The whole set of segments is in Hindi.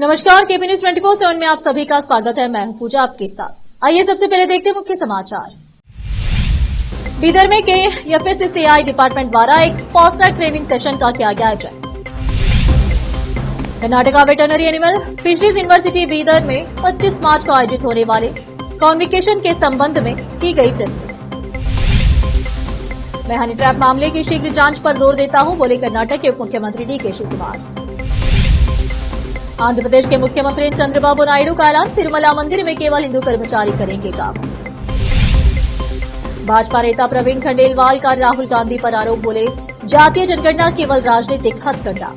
नमस्कार, केपी न्यूज 24/7 में आप सभी का स्वागत है। मैं हूं पूजा आपके साथ। आइए सबसे पहले देखते हैं मुख्य समाचार। बीदर में KFSSAI डिपार्टमेंट द्वारा एक फास्ट ट्रैक ट्रेनिंग सेशन का किया गया आयोजन। Karnataka veterinary animal fisheries university Bidar में 25 मार्च को आयोजित होने वाले कॉन्वोकेशन के संबंध में की गई प्रेस मीट। मैं हनी ट्रैप मामले की शीघ्र जांच पर जोर देता हूं, बोले कर्नाटक के उप मुख्यमंत्री DK शिवकुमार। आंध्र प्रदेश के मुख्यमंत्री चंद्रबाबू नायडू का ऐलान, तिरुमला मंदिर में केवल हिंदू कर्मचारी करेंगे काम। भाजपा नेता प्रवीण खंडेलवाल का राहुल गांधी पर आरोप, बोले जातीय जनगणना केवल राजनीतिक हथकंडा।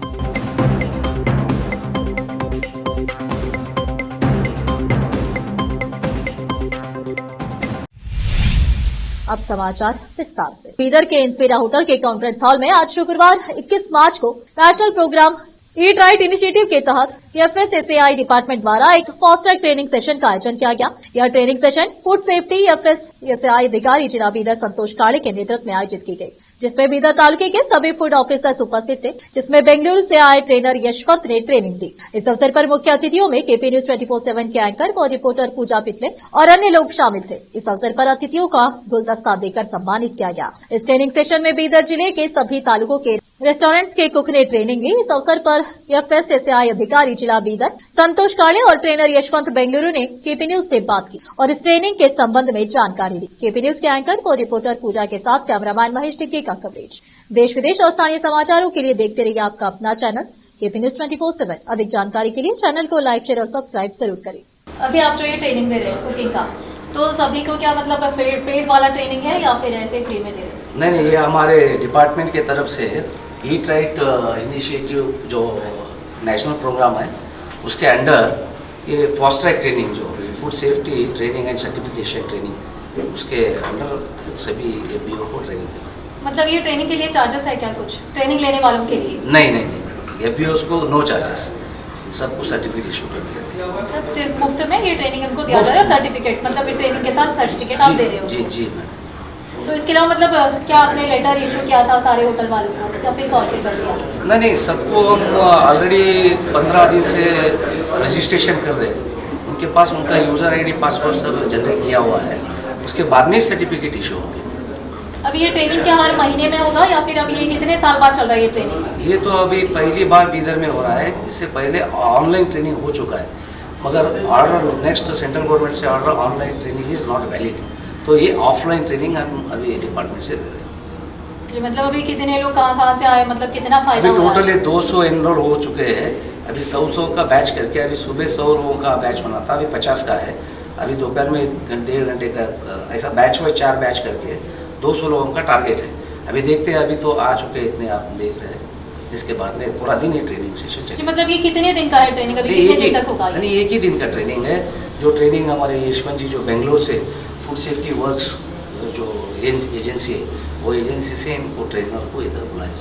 अब समाचार विस्तार से। बीदर के इंस्पिरा होटल के कॉन्फ्रेंस हॉल में आज शुक्रवार 21 मार्च को national programme eat right initiative के तहत FSSAI डिपार्टमेंट द्वारा एक फास्ट ट्रैक ट्रेनिंग सेशन का आयोजन किया गया। यह training session food safety FSSAI अधिकारी जिला बीदर संतोष काले के नेतृत्व में आयोजित की गई, जिसमें बीदर तालुके के सभी फूड ऑफिसर्स उपस्थित थे, जिसमें बेंगलुरु से आए ट्रेनर यशवंत ने ट्रेनिंग दी। इस अवसर पर मुख्य अतिथियों में KP न्यूज 24/7 के एंकर और रिपोर्टर पूजा पिटले और अन्य लोग शामिल थे। इस अवसर पर अतिथियों का गुलदस्ता देकर सम्मानित किया गया। इस ट्रेनिंग सेशन में बीदर जिले के सभी तालुकों के रेस्टोरेंट्स के कुक ने ट्रेनिंग ली। इस अवसर पर FSSAI अधिकारी जिला बीदर संतोष काले और ट्रेनर यशवंत बेंगलुरु ने KP न्यूज से बात की और इस ट्रेनिंग के संबंध में जानकारी दी। KP न्यूज के एंकर और रिपोर्टर पूजा के साथ कैमरामैन महेश टिक्की का कवरेज। देश विदेश और स्थानीय समाचारों के लिए देखते रहिए आपका अपना चैनल KP न्यूज 24/7। अधिक जानकारी के लिए चैनल को लाइक, शेयर और सब्सक्राइब जरूर करें। अभी आप जो ये ट्रेनिंग दे रहे हैं कुकिंग का, तो सभी को क्या मतलब पेड वाला ट्रेनिंग है या फिर ऐसे फ्री में दे रहे हैं? नहीं, ये हमारे डिपार्टमेंट की तरफ से ईट राइट इनिशिएटिव जो नेशनल प्रोग्राम है उसके अंडर ये फास्ट ट्रैक ट्रेनिंग जो food safety training and certification training उसके अंडर सभी FBO को ट्रेनिंग दी। मतलब ये ट्रेनिंग के लिए चार्जेस है क्या कुछ ट्रेनिंग लेने वालों के लिए? नहीं, FBOs को नो चार्जेस, सबको सर्टिफिकेट इशू कर दिया। मतलब सिर्फ मुफ्त में ये ट्रेनिंग उनको दिया जा रहा है, सर्टिफिकेट मतलब ये ट्रेनिंग के साथ सर्टिफिकेट आप दे रहे हो? जी मैम। तो इसके अलावा मतलब क्या आपने लेटर इशू किया था सारे होटल वालों को या फिर कॉल पे कर दिया? नहीं, सबको हम ऑलरेडी 15 दिन से रजिस्ट्रेशन कर रहे हैं। उनके पास उनका यूज़र ID पासवर्ड सब जनरेट किया हुआ है, उसके बाद में सर्टिफिकेट इशू होगी। अभी ये ट्रेनिंग क्या हर महीने में होगा या फिर अभी ये कितने साल बाद चल रहा है ये ट्रेनिंग? ये तो अभी पहली बार बीदर में हो रहा है। इससे पहले ऑनलाइन ट्रेनिंग हो चुका है, मगर ऑर्डर नेक्स्ट सेंट्रल गवर्नमेंट से order online training is not valid, तो ये ऑफलाइन ट्रेनिंग हम अभी डिपार्टमेंट से दे रहे हैं। जी, मतलब अभी कितने लोग कहाँ से आए, मतलब कितना फायदा? अभी टोटली 200 एनरोल हो चुके हैं। अभी 100 का बैच करके, अभी सुबह 100 लोगों का बैच होना था, अभी 50 का है। अभी दोपहर में 1.5 घंटे का ऐसा बैच हुआ, 4 बैच करके 200 लोगों का टारगेट है। अभी देखते हैं, अभी तो आ चुके इतने आप देख रहे हैं, जिसके बाद में पूरा दिन ये ट्रेनिंग सेशन चलेगा। मतलब ये कितने दिन का है ट्रेनिंग? अभी कितने दिन तक होगा? नहीं, एक ही दिन का ट्रेनिंग है। जो ट्रेनिंग हमारे यशवंत जी जो बेंगलोर से फूड सेफ्टी वर्क्स जो एजेंसी है, वो एजेंसी से इनको ट्रेनर को इधर बुलाया।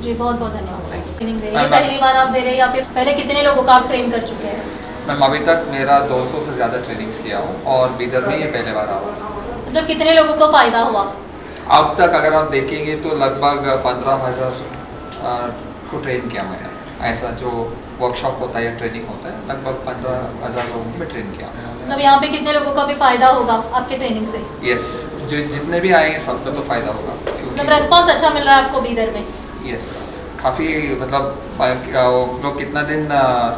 जी, बहुत बहुत धन्यवाद। ट्रेनिंग दे रहे हैं, पहली बार आप दे रहे हैं या फिर पहले कितने लोगों का आप ट्रेन कर चुके हैं? मैम अभी तक मेरा 200 से ज़्यादा ट्रेनिंग्स किया हूँ और बीदर में ये पहले बार आया। मतलब कितने लोगों को फायदा हुआ अब तक? अगर आप देखेंगे तो लगभग 15,000 को ट्रेन किया मैंने। ऐसा जो वर्कशॉप होता है या ट्रेनिंग होता है, लगभग 15,000 लोगों को ट्रेन किया। मतलब यहाँ पे कितने लोगों का भी फायदा होगा आपके ट्रेनिंग से? यस, जो जितने भी आएंगे सबको तो फायदा होगा। मतलब रेस्पॉन्स अच्छा मिल रहा है आपको बीदर में? यस, काफ़ी मतलब लोग कितना दिन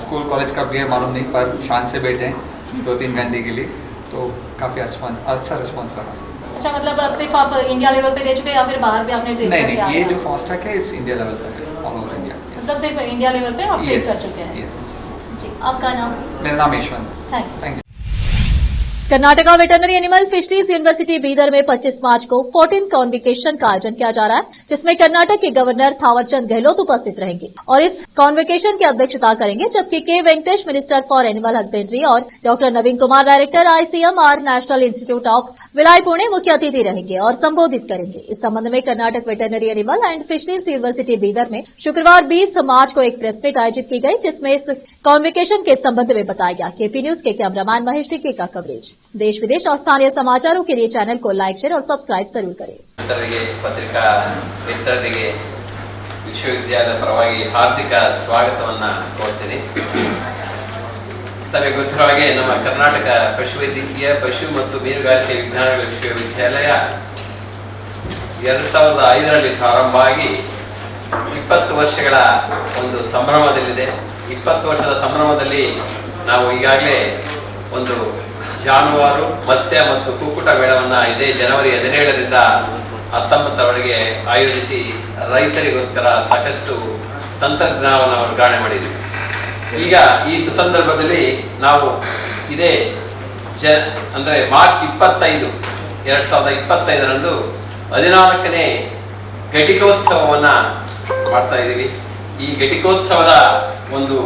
स्कूल कॉलेज का भी है मालूम नहीं, पर शान से बैठे हैं 2-3 घंटे के लिए, तो काफ़ी अच्छा रिस्पॉन्स रहा। अच्छा, मतलब अब सिर्फ आप इंडिया लेवल पे दे चुके हैं या फिर बाहर भी आपने ट्रेन नहीं, ये जो फास्ट ट्रैक है इट्स इंडिया लेवल पर है, ऑल ओवर इंडिया। मतलब सिर्फ इंडिया लेवल पे आप ट्रेन कर चुके हैं? यस। जी, आपका नाम? मेरा नाम Yashwant. Thank you. You. Karnataka veterinary animal fisheries university Bidar में 25 मार्च को 14th कॉन्वोकेशन का आयोजन किया जा रहा है, जिसमें कर्नाटक के गवर्नर थावरचंद गहलोत उपस्थित रहेंगे और इस कॉन्वोकेशन की अध्यक्षता करेंगे, जबकि K Venkatesh minister for animal husbandry और doctor Naveen Kumar director ICMR national institute of विलाई पुणे मुख्य अतिथि रहेंगे और संबोधित करेंगे। इस संबंध में Karnataka veterinary animal and fisheries university Bidar में शुक्रवार 20 मार्च को एक प्रेस मीट आयोजित की गई, जिसमें इस कॉन्वोकेशन के संबंध में बताया गया। KP न्यूज के कैमरामैन महेश टिक्की का कवरेज। देश विदेश और स्थानीय समाचारों के लिए चैनल को लाइक, शेयर और सब्सक्राइब जरूर करें। पत्रिका ಮಿತ್ರರಿಗೆ ವಿಶ್ವವಿದ್ಯಾಲಯದ ಪರವಾಗಿ ಹಾರ್ದಿಕ ಸ್ವಾಗತವನ್ನು ಕೋರ್ತೀನಿ। ತಮಗೆ ಗೊತ್ತಿರೋ ಹಾಗೆ ನಮ್ಮ ಕರ್ನಾಟಕ ಪಶುವೈದ್ಯಕೀಯ ಪಶು ಮತ್ತು ಮೀನುಗಾರಿಕೆ ವಿಜ್ಞಾನಗಳ ವಿಶ್ವವಿದ್ಯಾಲಯ 2005ರಲ್ಲಿ ಪ್ರಾರಂಭ ಆಗಿ 20 ವರ್ಷಗಳ ಒಂದು ಸಂಭ್ರಮದಲ್ಲಿದೆ. 20 ವರ್ಷದ ಸಂಭ್ರಮದಲ್ಲಿ ನಾವು ಈಗಾಗಲೇ ಒಂದು ಜಾನುವಾರು, ಮತ್ಸ್ಯ ಮತ್ತು ಕುಕ್ಕುಟ ಮೇಳವನ್ನು ಇದೇ ಜನವರಿ 17ರಿಂದ 19ರವರೆಗೆ ಆಯೋಜಿಸಿ ರೈತರಿಗೋಸ್ಕರ ಸಾಕಷ್ಟು ತಂತ್ರಜ್ಞಾನವನ್ನು ವರ್ಗಾವಣೆ ಮಾಡಿದ್ದೀವಿ. ಈಗ ಈ ಸುಸಂದರ್ಭದಲ್ಲಿ ನಾವು ಇದೇ ಅಂದರೆ ಮಾರ್ಚ್ 25, 2025ರಂದು 14ನೇ ಘಟಿಕೋತ್ಸವವನ್ನು ಮಾಡ್ತಾ ಇದ್ದೀವಿ. ಈ ಘಟಿಕೋತ್ಸವದ ಒಂದು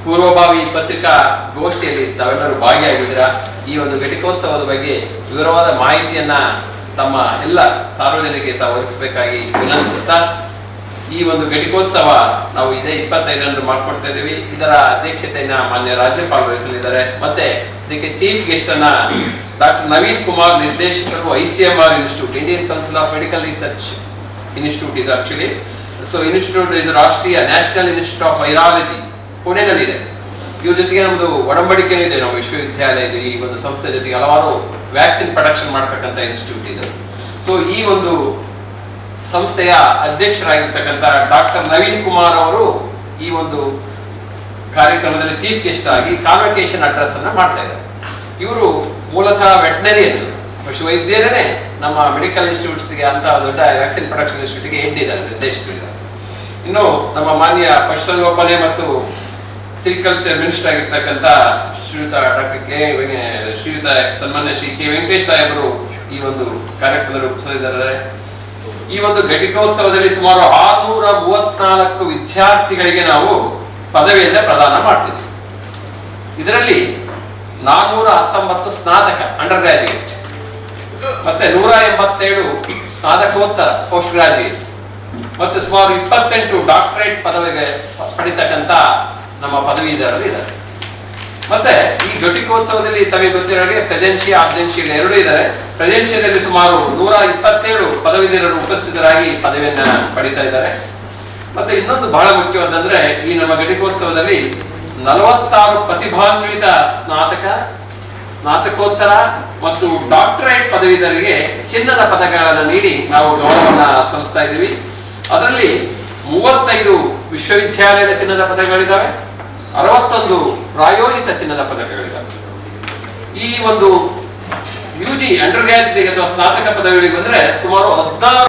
ಪೂರ್ವಭಾವಿ ಪತ್ರಿಕಾ ಗೋಷ್ಠಿಯಲ್ಲಿ ತಾವೆಲ್ಲರೂ ಭಾಗಿಯಾಗಿದ್ದೀರಾ. ಈ ಒಂದು ಘಟಿಕೋತ್ಸವದ ಬಗ್ಗೆ ವಿವರವಾದ ಮಾಹಿತಿಯನ್ನ ತಮ್ಮ ಎಲ್ಲ ಸಾರ್ವಜನಿಕರಿಗೆ ತಾವು ಒದಗಿಸಬೇಕಾಗಿ ವಿನಂತಿಸುತ್ತಾ, ಈ ಒಂದು ಘಟಿಕೋತ್ಸವ ನಾವು ಇದೇ 25ರಂದು ಮಾಡ್ಕೊಡ್ತಾ ಇದ್ದೀವಿ. ಇದರ ಅಧ್ಯಕ್ಷತೆಯನ್ನ ಮಾನ್ಯ ರಾಜ್ಯಪಾಲರು ವಹಿಸಲಿದ್ದಾರೆ. ಮತ್ತೆ ಇದಕ್ಕೆ ಚೀಫ್ ಗೆಸ್ಟ್ ಅನ್ನ ಡಾಕ್ಟರ್ ನವೀನ್ ಕುಮಾರ್, ನಿರ್ದೇಶಕರು, ICMR institute, Indian council of medical research institute. ಇದು ಆಕ್ಚುಲಿ ಇನ್ಸ್ಟಿಟ್ಯೂಟ್ ಇದು ರಾಷ್ಟ್ರೀಯ ನ್ಯಾಷನಲ್ ಇನ್ಸ್ಟಿಟ್ಯೂಟ್ ಆಫ್ ವೈರಾಲಜಿ ಪುಣೆನಲ್ಲಿದೆ. ಇವ್ರ ಜೊತೆಗೆ ನಮ್ದು ಒಡಂಬಡಿಕೆನೂ ಇದೆ. ನಮ್ಮ ವಿಶ್ವವಿದ್ಯಾಲಯದ ಈ ಒಂದು ಸಂಸ್ಥೆ ಜೊತೆಗೆ ಹಲವಾರು ವ್ಯಾಕ್ಸಿನ್ ಪ್ರೊಡಕ್ಷನ್ ಮಾಡ್ತಕ್ಕಂಥ ಇನ್ಸ್ಟಿಟ್ಯೂಟ್ ಇದು. ಸೊ ಈ ಒಂದು ಸಂಸ್ಥೆಯ ಅಧ್ಯಕ್ಷರಾಗಿರ್ತಕ್ಕಂಥ ಡಾಕ್ಟರ್ ನವೀನ್ ಕುಮಾರ್ ಅವರು ಈ ಒಂದು ಕಾರ್ಯಕ್ರಮದಲ್ಲಿ ಚೀಫ್ ಗೆಸ್ಟ್ ಆಗಿ ಕಾನ್ವೊಕೇಶನ್ ಅಡ್ರೆಸ್ ಅನ್ನ ಮಾಡ್ತಾ ಇದ್ದಾರೆ. ಇವರು ಮೂಲತಃ ವೆಟನರಿಯನ್, ಪಶುವೈದ್ಯರೇ. ನಮ್ಮ ಮೆಡಿಕಲ್ ಇನ್ಸ್ಟಿಟ್ಯೂಟ್ಸ್ಗೆ ಅಂತ ದೊಡ್ಡ ವ್ಯಾಕ್ಸಿನ್ ಪ್ರೊಡಕ್ಷನ್ ಇನ್ಸ್ಟಿಟ್ಯೂಟ್ಗೆ ಹೆಡ್ ಇದ್ದಾರೆ, ನಿರ್ದೇಶಕರಿದ್ದಾರೆ. ಇನ್ನು ನಮ್ಮ ಮಾನ್ಯ ಪಶುಸಂಗೋಪನೆ ಮತ್ತು ಸಿರಿಕಲ್ಚರ್ ಮಿನಿಸ್ಟರ್ ಆಗಿರ್ತಕ್ಕಂಥ ಶ್ರೀಯುತ ಸನ್ಮಾನ್ಯ ಶ್ರೀ ಕೆ ವೆಂಕಟೇಶ್ ಸಾಹೇಬರು ಈ ಒಂದು ಕಾರ್ಯಕ್ರಮದಲ್ಲಿ ರೂಪಿಸಲಿದ್ದಾರೆ. ಈ ಒಂದು ಘಟಿಕೋತ್ಸವದಲ್ಲಿ ಸುಮಾರು 634 ವಿದ್ಯಾರ್ಥಿಗಳಿಗೆ ನಾವು ಪದವಿಯನ್ನ ಪ್ರದಾನ ಮಾಡ್ತಿದ್ವಿ. ಇದರಲ್ಲಿ 419 ಸ್ನಾತಕ ಅಂಡರ್ ಗ್ರಾಜುಯೇಟ್, ಮತ್ತೆ 187 ಸ್ನಾತಕೋತ್ತರ ಪೋಸ್ಟ್ ಗ್ರಾಜುಯೇಟ್, ಮತ್ತೆ ಸುಮಾರು 28 ಡಾಕ್ಟರೇಟ್ ಪದವಿಗೆ ಪಡಿತಕ್ಕಂಥ ನಮ್ಮ ಪದವೀಧರರು ಇದ್ದಾರೆ. ಮತ್ತೆ ಈ ಘಟಿಕೋತ್ಸವದಲ್ಲಿ ತಮಗೆ ಗೊತ್ತಿರೋ ಹಾಗೆ ಪ್ರೆಸೆನ್ಷಿಯಾ, ಆಬ್ಸೆನ್ಷಿಯಾ ಎರಡೂ ಇದ್ದಾರೆ. ಪ್ರೆಸೆನ್ಷಿಯಾದಲ್ಲಿ ಸುಮಾರು 127 ಪದವೀಧರರು ಉಪಸ್ಥಿತರಾಗಿ ಪದವಿಯನ್ನ ಪಡಿತಾ ಇದ್ದಾರೆ. ಮತ್ತೆ ಇನ್ನೊಂದು ಬಹಳ ಮುಖ್ಯವಾದಂದ್ರೆ ಈ ನಮ್ಮ ಘಟಿಕೋತ್ಸವದಲ್ಲಿ 46 ಪ್ರತಿಭಾನ್ವಿತ ಸ್ನಾತಕ, ಸ್ನಾತಕೋತ್ತರ ಮತ್ತು ಡಾಕ್ಟರೇಟ್ ಪದವೀಧರರಿಗೆ ಚಿನ್ನದ ಪದಕಗಳನ್ನು ನೀಡಿ ನಾವು ಗೌರವವನ್ನು ಸಲ್ಲಿಸ್ತಾ ಇದ್ದೀವಿ. ಅದರಲ್ಲಿ 35 ವಿಶ್ವವಿದ್ಯಾಲಯದ ಚಿನ್ನದ ಪದಕಗಳಿದ್ದಾವೆ, 61 ಪ್ರಾಯೋಜಿತ ಚಿನ್ನದ ಪದಕಗಳಿದ್ದಾವೆ. ಈ ಒಂದು UG ಅಂಡರ್ ಗ್ರಾಜುಯೇಟ್ ಅಥವಾ ಸ್ನಾತಕ ಪದವಿಗಳಿಗೆ ಬಂದ್ರೆ ಸುಮಾರು 16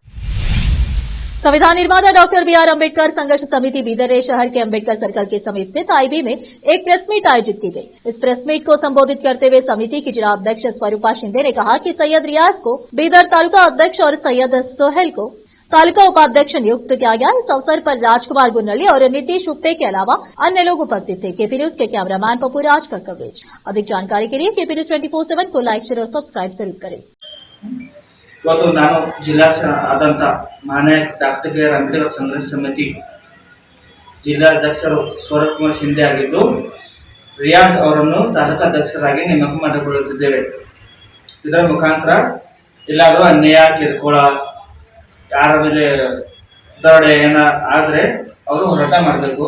संविधान निर्माता डॉक्टर BR अम्बेडकर संघर्ष समिति बीदर शहर के अम्बेडकर सर्कल के समीप स्थित IB में एक प्रेस मीट आयोजित की गई। इस प्रेस मीट को संबोधित करते हुए समिति की जिला अध्यक्ष स्वरूपा शिंदे ने कहा कि सैयद रियाज को बीदर तालुका अध्यक्ष और सैयद सोहेल को तालुका उपाध्यक्ष नियुक्त किया गया। इस अवसर पर राजकुमार गुन्नली और नीतीश उप्पे के अलावा अन्य लोग उपस्थित थे। केपी न्यूज के कैमरामैन पप्पू राज का कवरेज। अधिक जानकारी के लिए केपी न्यूज 24/7 को लाइक, शेयर और सब्सक्राइब जरूर करें। ಇವತ್ತು ನಾನು ಜಿಲ್ಲಾ ಆದಂಥ ಮಾನ್ಯ ಡಾಕ್ಟರ್ BR ಅಂಬೇಡ್ಕರ್ ಸಂಘರ್ಷ ಸಮಿತಿ ಜಿಲ್ಲಾಧ್ಯಕ್ಷರು ಸ್ವರೂಪಕುಮಾರ್ ಶಿಂದೆ ಆಗಿದ್ದು, ರಿಯಾಜ್ ಅವರನ್ನು ತಾಲೂಕಾಧ್ಯಕ್ಷರಾಗಿ ನೇಮಕ ಮಾಡಿಕೊಳ್ಳುತ್ತಿದ್ದೇವೆ. ಇದರ ಮುಖಾಂತರ ಎಲ್ಲಾದರೂ ಅನ್ಯಾಯ, ಕಿರುಕುಳ, ಯಾರ ಮೇಲೆ ದರೋಡೆ ಆದರೆ ಅವರು ಹೋರಾಟ ಮಾಡಬೇಕು.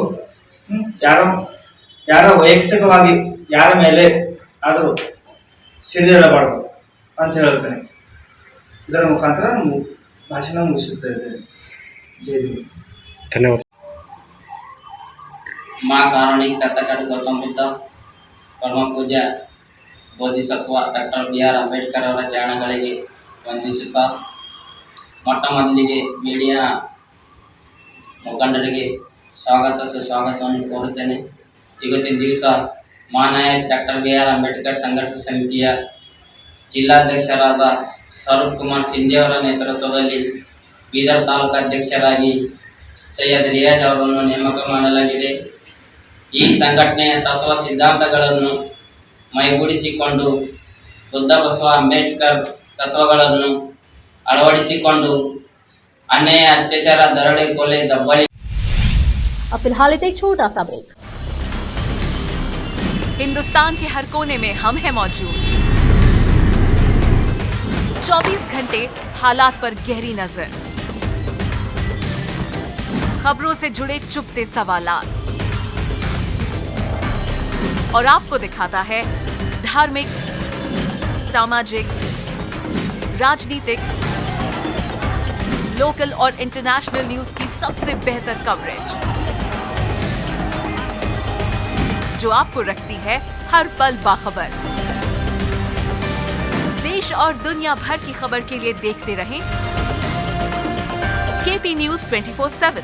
ಯಾರ ವೈಯಕ್ತಿಕವಾಗಿ ಯಾರ ಮೇಲೆ ಆದರೂ ಸಿಡಿದೇಳಬಾರ್ದು ಅಂತ ಹೇಳ್ತೇನೆ. ಇದರ ಮುಖಾಂತರ ಭಾಷಣ ಮುಗಿಸುತ್ತಾ ಇದ್ದೇವೆ. ಜೈ ಭೀಮ್. धन्यवाद। माँ कारुणिक तथागत गौतम बुद्ध परम पूज्य ಬೋಧಿಸತ್ವ ಡಾಕ್ಟರ್ BR ಅಂಬೇಡ್ಕರ್ ಅವರ ಚರಣಗಳಿಗೆ ವಂದಿಸುತ್ತಾ, ಮೊಟ್ಟ ಮೊದಲಿಗೆ ಮೀಡಿಯಾ ಮುಖಂಡರಿಗೆ ಸುಸ್ವಾಗತವನ್ನು ಕೋರುತ್ತೇನೆ. ಇವತ್ತಿನ ದಿವಸ ಮಹಾನಾಯಕ ಡಾಕ್ಟರ್ BR ಅಂಬೇಡ್ಕರ್ ಸಂಘರ್ಷ ಸಮಿತಿಯ ಜಿಲ್ಲಾಧ್ಯಕ್ಷರಾದ ಸ್ವರೂಪ್ ಕುಮಾರ್ ಶಿಂದೆ ಅವರ ನೇತೃತ್ವದಲ್ಲಿ ಬೀದರ್ ತಾಲೂಕಾಧ್ಯಕ್ಷರಾಗಿ ಸೈಯದ್ ರಿಯಾಜ್ ಅವರನ್ನು ನೇಮಕ ಮಾಡಲಾಗಿದೆ. ಈ ಸಂಘಟನೆಯ ತತ್ವ ಸಿದ್ಧಾಂತಗಳನ್ನು ಮೈಗೂಡಿಸಿಕೊಂಡು ಬುದ್ಧ ಬಸವ ಅಂಬೇಡ್ಕರ್ ತತ್ವಗಳನ್ನು ಅಳವಡಿಸಿಕೊಂಡು ಅನ್ಯಾಯ, ಅತ್ಯಾಚಾರ, ದರೋಡೆ, ಕೊಲೆ, ದಬ್ಬಾಳಿ। अब फिलहाल एक छोटा सा ब्रेक। हिंदुस्तान के हर कोने में हम हैं मौजूद। 24 घंटे हालात पर गहरी नजर, खबरों से जुड़े चुपते सवालात, और आपको दिखाता है धार्मिक, सामाजिक, राजनीतिक, लोकल और इंटरनेशनल न्यूज की सबसे बेहतर कवरेज, जो आपको रखती है हर पल बाखबर। देश और दुनिया भर की खबर के लिए देखते रहें KP news 24/7।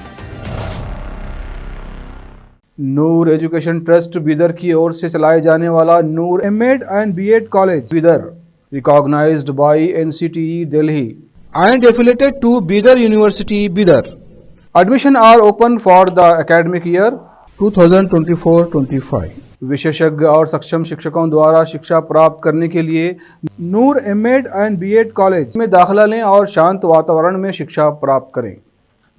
Noor education trust Bidar की ओर से चलाए जाने वाला Noor MEd and BEd college Bidar, recognized by NCTE Delhi and affiliated to Bidar University Bidar. Admission are open for the academic year 2024-25. विशेषज्ञ और सक्षम शिक्षकों द्वारा शिक्षा प्राप्त करने के लिए नूर एमएड एंड बीएड कॉलेज में दाखिला लें और शांत वातावरण में शिक्षा प्राप्त करें।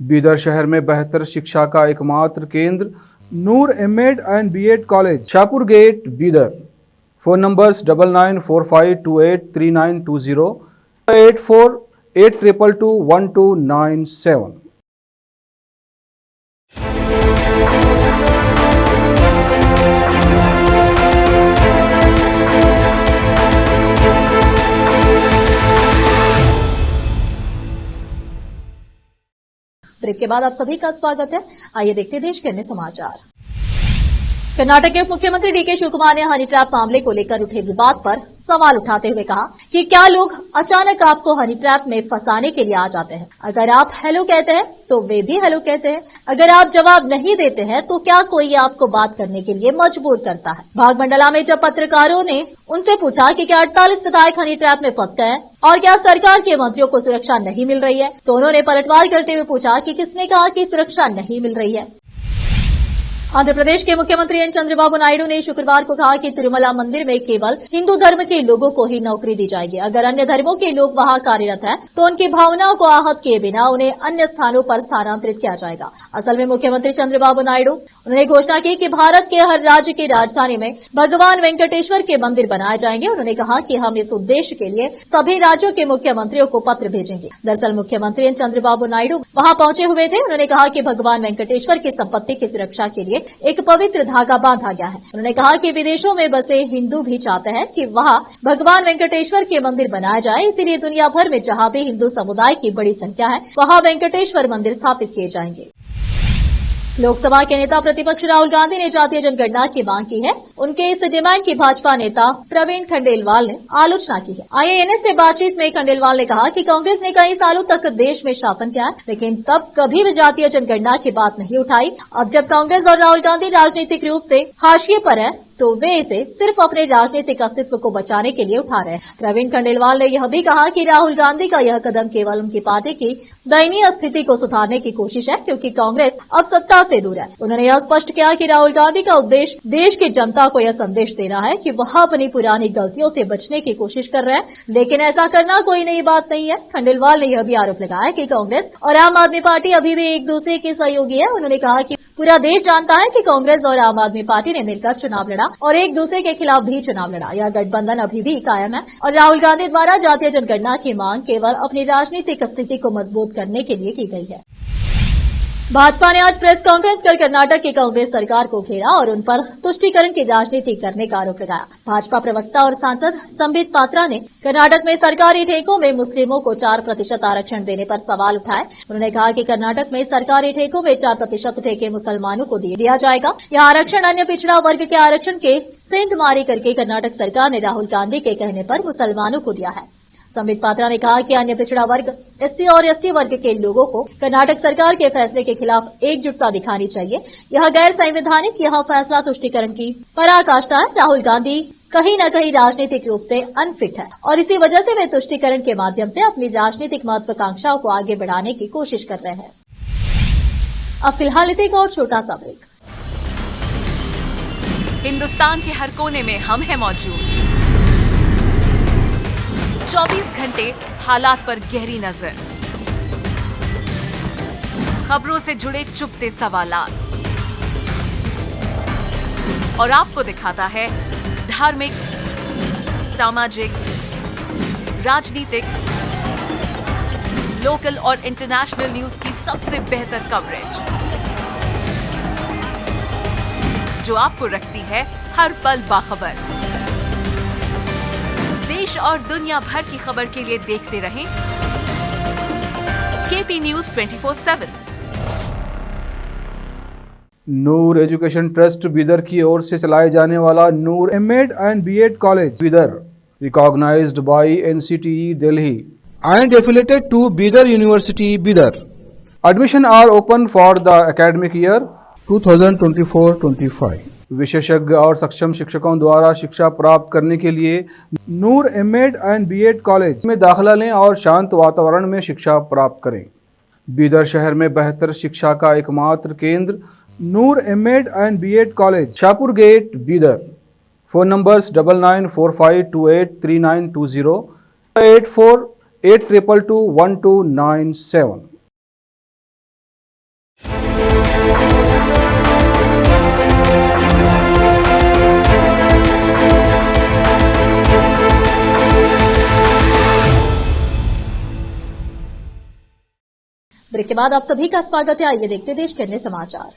बीदर शहर में बेहतर शिक्षा का एकमात्र केंद्र Noor MEd and BEd college, Shahpur gate, Bidar. Phone numbers 9945283920, 8482221297। Break के बाद आप सभी का स्वागत है। आइए देखते हैं देश के अन्य समाचार। कर्नाटक के उप मुख्यमंत्री डीके शिवकुमार ने हनी ट्रैप मामले को लेकर उठे विवाद पर सवाल उठाते हुए कहा कि क्या लोग अचानक आपको हनी ट्रैप में फंसाने के लिए आ जाते हैं? अगर आप हेलो कहते हैं तो वे भी हेलो कहते हैं। अगर आप जवाब नहीं देते हैं तो क्या कोई आपको बात करने के लिए मजबूर करता है? भागमंडला में जब पत्रकारों ने उनसे पूछा कि क्या 48 विधायक हनी ट्रैप में फंस गए हैं और क्या सरकार के मंत्रियों को सुरक्षा नहीं मिल रही है, तो उन्होंने पलटवार करते हुए पूछा कि किसने कहा कि सुरक्षा नहीं मिल रही है। आंध्र प्रदेश के मुख्यमंत्री एन चंद्रबाबू नायडू ने शुक्रवार को कहा कि तिरुमला मंदिर में केवल हिंदू धर्म के लोगों को ही नौकरी दी जाएगी। अगर अन्य धर्मों के लोग वहां कार्यरत हैं, तो उनकी भावनाओं को आहत किए बिना उन्हें अन्य स्थानों पर स्थानांतरित किया जाएगा। असल में मुख्यमंत्री चंद्रबाबू नायडू उन्होंने घोषणा की कि भारत के हर राज्य की राजधानी में भगवान वेंकटेश्वर के मंदिर बनाए जाएंगे। उन्होंने कहा कि हम इस उद्देश्य के लिए सभी राज्यों के मुख्यमंत्रियों को पत्र भेजेंगे। दरअसल मुख्यमंत्री एन चंद्रबाबू नायडू वहां पहुंचे हुए थे। उन्होंने कहा कि भगवान वेंकटेश्वर की संपत्ति की सुरक्षा के लिए एक पवित्र धागा बांधा गया है। उन्होंने कहा कि विदेशों में बसे हिंदू भी चाहते हैं कि वहां भगवान वेंकटेश्वर के मंदिर बनाया जाए, इसीलिए दुनिया भर में जहां भी हिंदू समुदाय की बड़ी संख्या है वहां वेंकटेश्वर मंदिर स्थापित किए जाएंगे। लोकसभा के नेता प्रतिपक्ष राहुल गांधी ने जातीय जनगणना की मांग की है। उनके इस डिमांड की भाजपा नेता प्रवीण खंडेलवाल ने आलोचना की है। आईएएनएस से बातचीत में खंडेलवाल ने कहा कि कांग्रेस ने कई सालों तक देश में शासन किया है, लेकिन तब कभी भी जातीय जनगणना की बात नहीं उठाई। अब जब कांग्रेस और राहुल गांधी राजनीतिक रूप से हाशिए पर है, तो वे इसे सिर्फ अपने राजनीतिक अस्तित्व को बचाने के लिए उठा रहे हैं। प्रवीण खंडेलवाल ने यह भी कहा कि राहुल गांधी का यह कदम केवल उनकी पार्टी की दयनीय स्थिति को सुधारने की कोशिश है, क्योंकि कांग्रेस अब सत्ता से दूर है। उन्होंने यह स्पष्ट किया कि राहुल गांधी का उद्देश्य देश की जनता को यह संदेश देना है कि वह अपनी पुरानी गलतियों से बचने की कोशिश कर रहे हैं, लेकिन ऐसा करना कोई नई बात नहीं है। खंडेलवाल ने यह भी आरोप लगाया कि कांग्रेस और आम आदमी पार्टी अभी भी एक दूसरे के सहयोगी है। उन्होंने कहा कि पूरा देश जानता है कि कांग्रेस और आम आदमी पार्टी ने मिलकर चुनाव लड़ा और एक दूसरे के खिलाफ भी चुनाव लड़ा। यह गठबंधन अभी भी कायम है और राहुल गांधी द्वारा जातीय जनगणना की मांग केवल अपनी राजनीतिक स्थिति को मजबूत करने के लिए की गई है। भाजपा ने आज प्रेस कॉन्फ्रेंस कर कर्नाटक की कांग्रेस सरकार को घेरा और उन पर तुष्टीकरण की राजनीति करने का आरोप लगाया। भाजपा प्रवक्ता और सांसद संबित पात्रा ने कर्नाटक में सरकारी ठेकों में मुस्लिमों को 4% आरक्षण देने पर सवाल उठाए। उन्होंने कहा कि कर्नाटक में सरकारी ठेकों में 4% ठेके मुसलमानों को दिया जाएगा। यह आरक्षण अन्य पिछड़ा वर्ग के आरक्षण के सेंधमारी करके कर्नाटक सरकार ने राहुल गांधी के कहने पर मुसलमानों को दिया है। संबित पात्रा ने कहा कि अन्य पिछड़ा वर्ग, एससी और एसटी वर्ग के लोगों को कर्नाटक सरकार के फैसले के खिलाफ एकजुटता दिखानी चाहिए। यह गैर संवैधानिक यह फैसला तुष्टीकरण की पराकाष्ठा है। राहुल गांधी कहीं न कहीं राजनीतिक रूप से अनफिट है और इसी वजह से वे तुष्टीकरण के माध्यम से अपनी राजनीतिक महत्वाकांक्षाओं को आगे बढ़ाने की कोशिश कर रहे हैं। अब फिलहाल एक और छोटा सा ब्रेक। हिंदुस्तान के हर कोने में हम हैं मौजूद। 24 घंटे हालात पर गहरी नजर, खबरों से जुड़े चुपते सवालात और आपको दिखाता है धार्मिक, सामाजिक, राजनीतिक, लोकल और इंटरनेशनल न्यूज की सबसे बेहतर कवरेज, जो आपको रखती है हर पल बाखबर। देश और दुनिया भर की खबर के लिए देखते रहें KP news 24/7। Noor education trust Bidar की ओर से चलाए जाने वाला Noor MEd and BEd college Bidar, recognized by NCTE Delhi and affiliated to Bidar University Bidar. Admission are open for the academic year 2024-25. विशेषज्ञ और सक्षम शिक्षकों द्वारा शिक्षा प्राप्त करने के लिए नूर एमएड एंड बीएड कॉलेज में दाखिला लें और शांत वातावरण में शिक्षा प्राप्त करें। बीदर शहर में बेहतर शिक्षा का एकमात्र केंद्र Noor MEd and BEd college, Shahpur gate, Bidar. Phone numbers 9945283920, 8482221297। Break के बाद आप सभी का स्वागत है। आइए देखते देश के अन्य समाचार।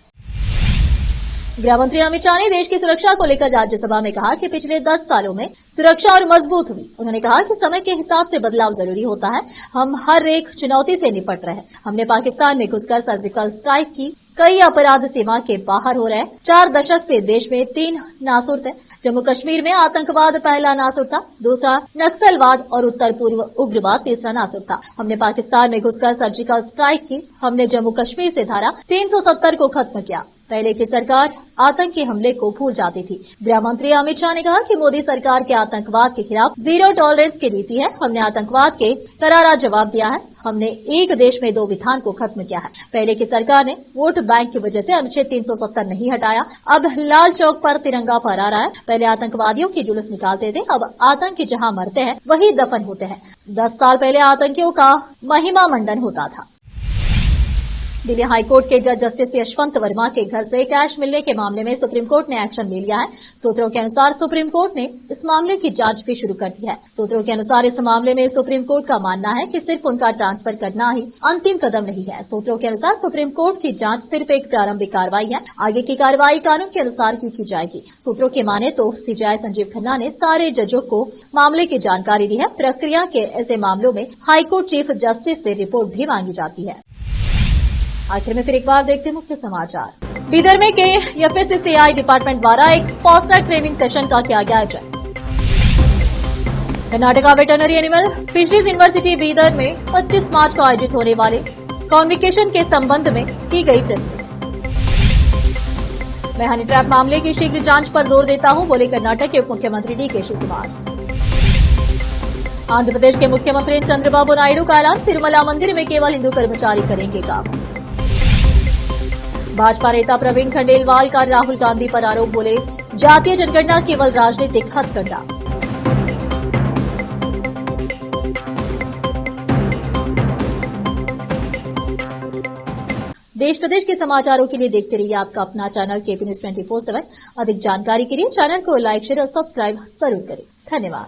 गृह मंत्री अमित शाह ने देश की सुरक्षा को लेकर राज्यसभा में कहा कि पिछले 10 सालों में सुरक्षा और मजबूत हुई। उन्होंने कहा कि समय के हिसाब से बदलाव जरूरी होता है। हम हर एक चुनौती से निपट रहे हैं। हमने पाकिस्तान में घुसकर सर्जिकल स्ट्राइक की, कई अपराध सीमा के बाहर हो रहे हैं। 4 दशक से देश में 3 नासुर थे। जम्मू कश्मीर में आतंकवाद पहला नासुर था, दूसरा नक्सलवाद और उत्तर पूर्व उग्रवाद तीसरा नासुर था। हमने पाकिस्तान में घुसकर सर्जिकल स्ट्राइक की। हमने जम्मू कश्मीर से धारा 370 को खत्म किया। पहले की सरकार आतंकी हमले को भूल जाती थी। गृह मंत्री अमित शाह ने कहा कि मोदी सरकार के आतंकवाद के खिलाफ जीरो टॉलरेंस की नीति है। हमने आतंकवाद के करारा जवाब दिया है। हमने एक देश में 2 विधान को खत्म किया है। पहले की सरकार ने वोट बैंक की वजह से अनुच्छेद 370 नहीं हटाया। अब लाल चौक पर तिरंगा फहरा रहा है। पहले आतंकवादियों की जुलूस निकालते थे, अब आतंकी जहां मरते हैं वही दफन होते हैं। 10 साल पहले आतंकियों का महिमा मंडन होता था। दिल्ली हाईकोर्ट के जज जस्टिस यशवंत वर्मा के घर से कैश मिलने के मामले में सुप्रीम कोर्ट ने एक्शन ले लिया है। सूत्रों के अनुसार सुप्रीम कोर्ट ने इस मामले की जांच भी शुरू कर दी है। सूत्रों के अनुसार इस मामले में सुप्रीम कोर्ट का मानना है कि सिर्फ उनका ट्रांसफर करना ही अंतिम कदम नहीं है। सूत्रों के अनुसार सुप्रीम कोर्ट की जांच सिर्फ एक प्रारंभिक कार्रवाई है। आगे की कार्रवाई कानून के अनुसार ही की जाएगी। सूत्रों की माने तो सीजेआई संजीव खन्ना ने सारे जजों को मामले की जानकारी दी है। प्रक्रिया के ऐसे मामलों में हाईकोर्ट चीफ जस्टिस से रिपोर्ट भी मांगी जाती है। आखिर में फिर एक बार देखते हैं मुख्य समाचार। बीदर में के एफएसएसएआई डिपार्टमेंट द्वारा एक फास्ट ट्रैक ट्रेनिंग सेशन का किया गया आयोजन। Karnataka veterinary animal fisheries university Bidar में 25 मार्च को आयोजित होने वाले कॉन्वोकेशन के संबंध में की गई प्रस्तुति। मैं हनी ट्रैप मामले की शीघ्र जांच पर जोर देता हूं, बोले कर्नाटक के उप मुख्यमंत्री डीके शिवकुमार। आंध्र प्रदेश के मुख्यमंत्री चंद्रबाबू नायडू का ऐलान, तिरुमला मंदिर में केवल हिंदू कर्मचारी करेंगे काम। भाजपा नेता प्रवीण खंडेलवाल का राहुल गांधी पर आरोप, बोले जातीय जनगणना केवल राजनीतिक हथकंडा। देश प्रदेश के समाचारों के लिए देखते रहिए आपका अपना चैनल केपी न्यूज 24/7। अधिक जानकारी के लिए चैनल को लाइक, शेयर और सब्सक्राइब जरूर करें। धन्यवाद।